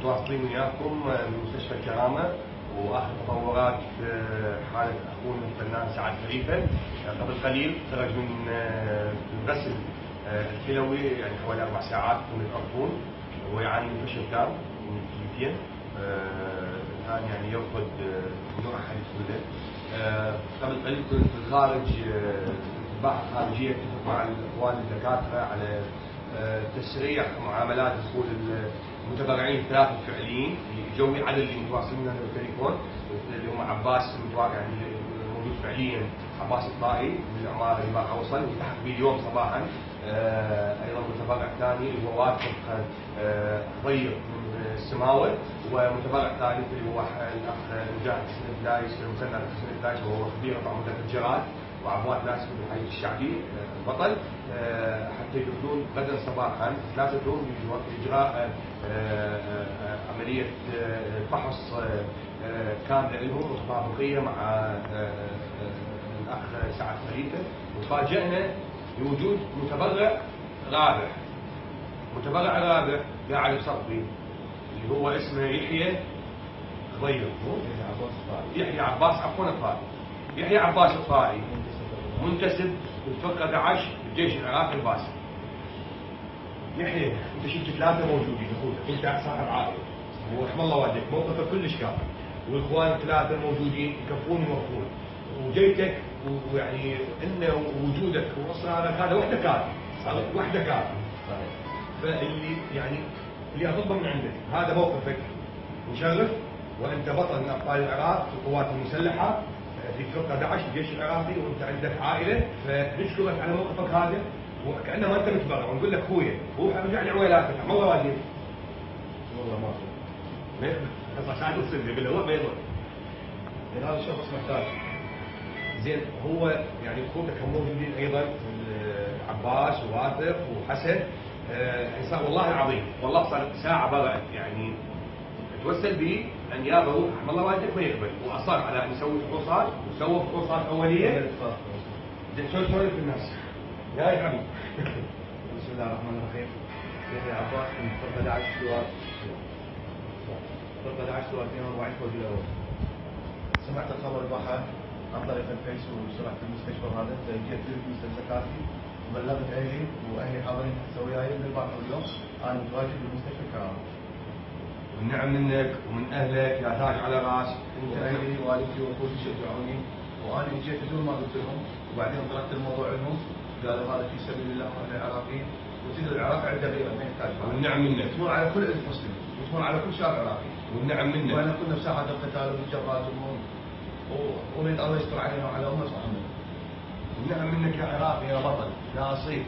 متواصلين وياكم من مستشفى الكرامة، واخر تطورات حالة اخونا الفنان سعد خليفة. قبل قليل خرج من الغسل الكلوي، يعني حوالي 4 ساعات كنا تعرفون، ويعاني من فشل تام من الكليتين. الان يعني يرفض ممنوع احد يدخل له. قبل قليل كنت في الخارج الباحة الخارجية اتفق مع الاخوان الدكاترة على تسريع معاملات دخول المتبرعين الثلاثة الفعليين الجوي، عدد اللي متواصلين لنا بالتليفون اللي هم عباس يعني موجود فعليا، عباس الطائي من العمارة اللي ما وصل والتحق به اليوم صباحا. ايضا متبرع ثاني اللي هو واثق ضيق من السماوه، ومتبرع ثالث اللي هو الاخ مجاهد حسين الدايس، المثنى حسين الدايس، وهو خبير بعمودة الجراد وعبوات ناس من الحي الشعبي البطل، حتى يدخلون غدا صباحا ثلاثتهم لاجراء عمليه فحص كامله لهم متطابقيه مع الاخ سعد خليفه. وتفاجئنا بوجود متبرع رابع، قاعد بصفي اللي هو اسمه يحيى غير يحيى عباس الطائي. يحيى عباس الطائي منتسب للفرقة 11 بالجيش العراقي الباسل. يحيى انت شفت 3 موجودين اخوتك، انت صاحب عائله ورحم الله والديك، موقفك كلش كافي، والاخوان 3 موجودين يكفون ويوفون، وجيتك ويعني ان وجودك واصرارك هذا وحده كافي. فاللي يعني اللي اطلبه من عندك هذا موقفك مشرف، وانت بطل من ابطال العراق في القوات المسلحه في فرقه 11 الجيش العراقي، وانت عندك عائله، فنشكرك على موقفك هذا، وكانه ما انت متبرع، ونقول لك اخويا روح ارجع لعويلاتك، الله والديك. والله ما يخلص ساعات تصير بالهواء ما يضر. هذا الشخص محتاج. زين هو يعني اخوتك هم موجودين ايضا عباس وواثق وحسن. انسان والله العظيم، والله صار ساعه برأت يعني توسل به ان يا روح رحم الله والديك ما يقبل، واصر على ان يسوي فحوصات، وسوى فحوصات اوليه. زين شلون تسولف الناس؟ يا حبيبي. بسم الله الرحمن الرحيم. يحيى عباس من فرقه 11 سوار. فرقه 11 سوار 42 فوج الاول. سمعت الخبر البارحه عن طريق الفيس وسرعت المستشفى هذا، فجيت لمستشفى وبلغت اهلي، واهلي حاضرين وياي من البارحه واليوم انا متواجد بالمستشفى الكرامه. والنعم منك ومن اهلك يا تاج على راس. انت اهلي ووالدتي واخوتي شجعوني، وانا جيت بدون ما قلت لهم، وبعدين طرقت الموضوع لهم، قالوا هذا في سبيل الله واهل العراقيين، وتدري العراق عنده غيره ما يحتاج. والنعم منك. تمر على كل مسلم، وتمر على كل شاب عراقي. والنعم منك. وانا كنا بساحه القتال وبالجبهات ومن الله يستر علينا وعلى امه محمد. والنعم منك يا عراقي يا بطل يا اصيل.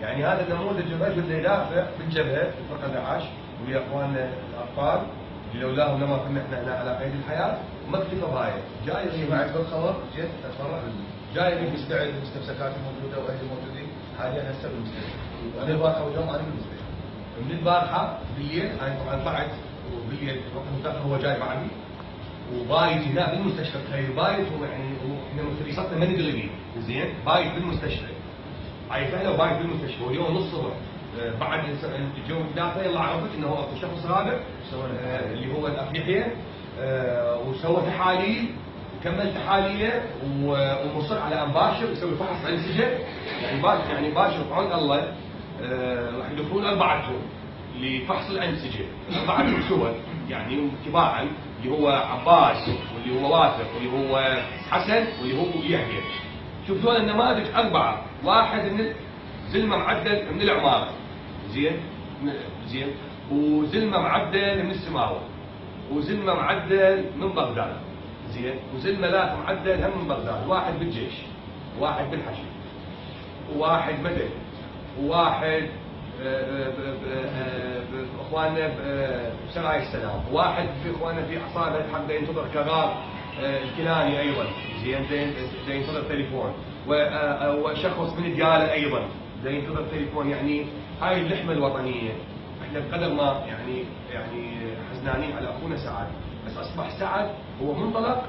يعني هذا النموذج الرجل اللي يدافع بالجبهه في فرقه 11 ويا اخواننا الابطال اللي لولاهم لما كنا احنا على قيد الحياه، وما اكتفى بهاي، جاي سمعت بالخبر جيت اتفرع جاي مستعد، المستمسكات موجوده واهلي موجودين، حاليا هسه بالمستشفى. وانا البارحه واليوم انا بالمستشفى. من البارحه بالليل انا طبعا طلعت، وبالليل وقت متاخر هو جاي معي وبايت هنا بالمستشفى. تخيل بايت، يعني احنا متلصقنا ما ندري بيه، زين بايت بالمستشفى. عايز انا وبايت بالمستشفى، واليوم نص الصبح بعد الجو 3 يلا عرفت انه هو اكو شخص رابع اللي هو الاخ يحيى، وسوى تحاليل وكمل تحاليله، ومصر على ان باشر يسوي فحص انسجه. يعني باشر بعون الله راح يدخلون 4 لفحص الانسجه، 4 سوا يعني تباعا، اللي هو عباس واللي هو واثق واللي هو حسن واللي هو يحيى. شوف ذول النماذج 4، واحد من زلمه معدل من العماره، زين، وزلمه معدل من السماوه، وزلمه معدل من بغداد، زين، وزلمه لا معدل هم من بغداد، واحد بالجيش، واحد بالحشد، وواحد مدني، وواحد اخواننا بسرايا السلام، واحد في اخواننا في عصابه حق ينتظر قرار الكناني ايضا، زين ينتظر تليفون، وشخص من الدياله ايضا ينتظر تليفون. يعني هاي اللحمه الوطنيه. احنا بقدر ما يعني حزنانين على اخونا سعد، بس اصبح سعد هو منطلق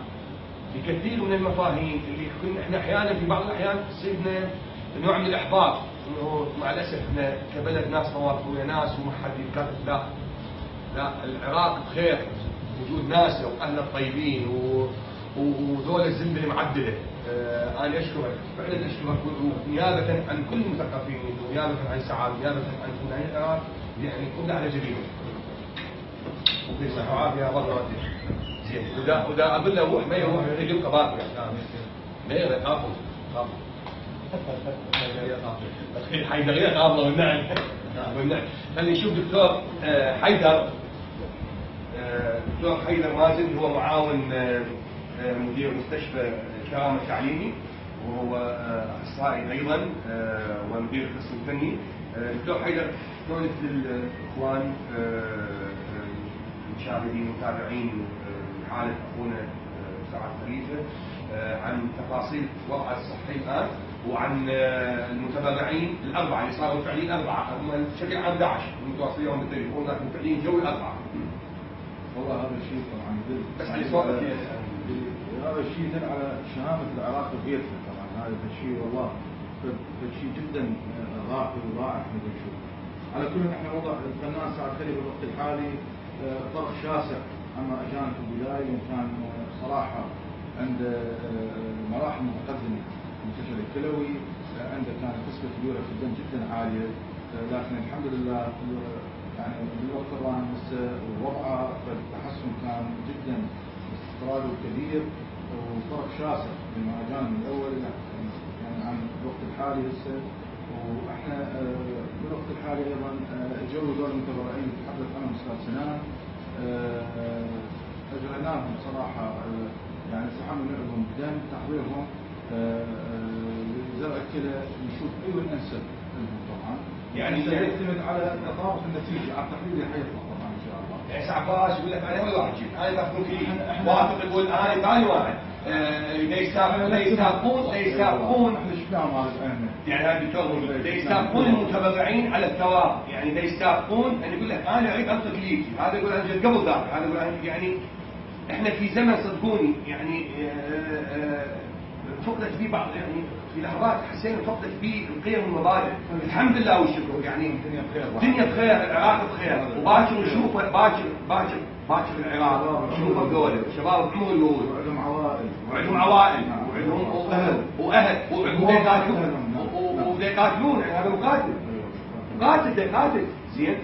لكثير من المفاهيم اللي كنا احنا احيانا في بعض الاحيان تصيبنا نوع من الاحباط، انه مع الاسف احنا كبلد ناس مواقف ويا ناس وما حد يتكاتف. لا، لا العراق بخير، وجود ناسه واهله الطيبين وذول الزنبله معدله. انا اشكرك فعلا اشكرك، ونيابه عن كل المثقفين ونيابه عن سعاد ونيابه عن فنانين العراق، يعني كلنا على جبينهم. وفي الصحه والعافيه والله زين. ودا اقول له روح ما يروح يبقى باقي ما يخافوا الخير حيدر يخاف والنعم. خلينا نشوف دكتور حيدر. دكتور حيدر مازن هو معاون مدير مستشفى كرامة التعليمي، وهو اخصائي ايضا ومدير القسم الفني. دكتور حيدر شلون الاخوان المشاهدين والمتابعين حالة اخونا سعد خليفه عن تفاصيل وضعه الصحي الان، وعن المتبرعين الاربعه اللي صاروا فعليين اربعه، هم بشكل عام 11 متواصلين بالتليفون لكن فعليين جوي اربعه. والله هذا الشيء طبعا يدل بس على صوتك هذا الشيء يدل على شهامه العراق وقيادته. طبعا هذا الشيء والله شيء جدا راقي ورائع احنا بنشوف. على كل احنا وضع الفنان سعد خليفه بالوقت الحالي طرح شاسع اما اجانب في البدايه، وكان صراحه عند مراحل متقدمه من الفشل الكلوي، عنده كانت نسبه اليوريا في الدم جدا عاليه، لكن الحمد لله يعني بالوقت الراهن هسه وضعه التحسن كان جدا استقراره كبير وفرق شاسع بما كان من الاول يعني عن الوقت الحالي هسه. واحنا بالوقت الحالي ايضا جو دول المتبرعين تحدث عنهم استاذ سنان، اجريناهم صراحه يعني استحملوا نعبهم دم تحضيرهم زرع كذا نشوف ايوه الانسب لهم طبعا. يعني يعتمد على تطابق النتيجه على التحليل اللي حيطلع طبعا ان شاء الله. يعني سعد عباس يقول لك انا اول واحد جيت، انا بحكم فيه، وافق يقول انا ثاني واحد. يسابقون احنا شفناهم هذا يعني هذا الدكتور يسابقون المتبرعين على الثواب، يعني يسابقون ان يقول لك انا اريد انطق ليكي، هذا يقول انا جيت قبل ذاك، هذا يقول يعني احنا في زمن صدقوني يعني فقدت فيه بعض، يعني في لحظات حسينا فقدت فيه القيم والمبادئ. الحمد لله والشكر يعني الدنيا بخير، العراق بخير، وباكر نشوف باكر العراق نشوفه بقوله شباب بعمر الورود، وعندهم عوائل وعندهم واهل وبدا يقاتلون. يعني هذا مقاتل زين،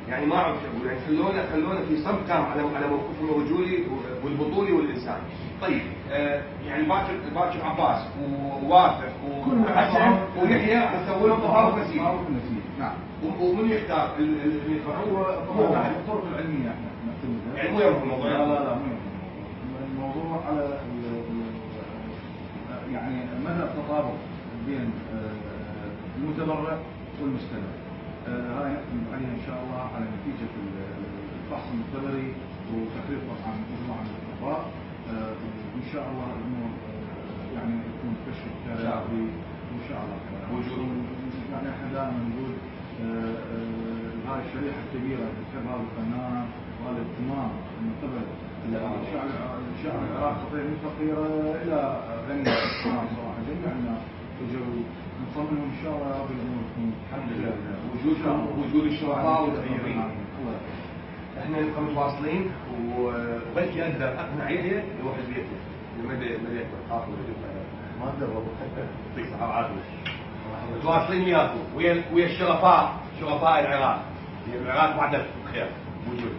يعني ما اعرف شو يعني خلونا في صمت تام على موقفهم الرجولي والبطولي والانساني. طيب يعني باكر عباس ووافق وحسن ويحيى نسوي لهم تفاوض نسيج. نعم. ومن يختار اللي هو الطرق العلميه احنا نعتمدها. يعني مو يهم الموضوع. لا مو يهم الموضوع على يعني مدى التطابق بين المتبرع والمستمع. هاي نعتمد عليها ان شاء الله على نتيجه الفحص المختبري وتقرير طبعا مجموعه من الاطباء. ان شاء الله الامور يعني يكون كشف كافي ان شاء الله. وجود يعني احنا دائما نقول هاي الشريحه الكبيره اللي تحب هذا الفنان وهذا الاهتمام من قبل الشعب العراقي فقير من فقيره الى غني صراحه جميع الناس وجوا نطمنهم ان شاء الله يا رب الامور تكون الحمد لله. وجود الشرفاء والطيبين. احنا نبقى متواصلين وبلكي اقدر اقنع يحيى يروح البيت مدى يكبر خاطر ما اقدر والله يعطيك الصحه والعافيه. متواصلين وياكم ويا الشرفاء، شرفاء العراق. العراق وعدت بخير وجود.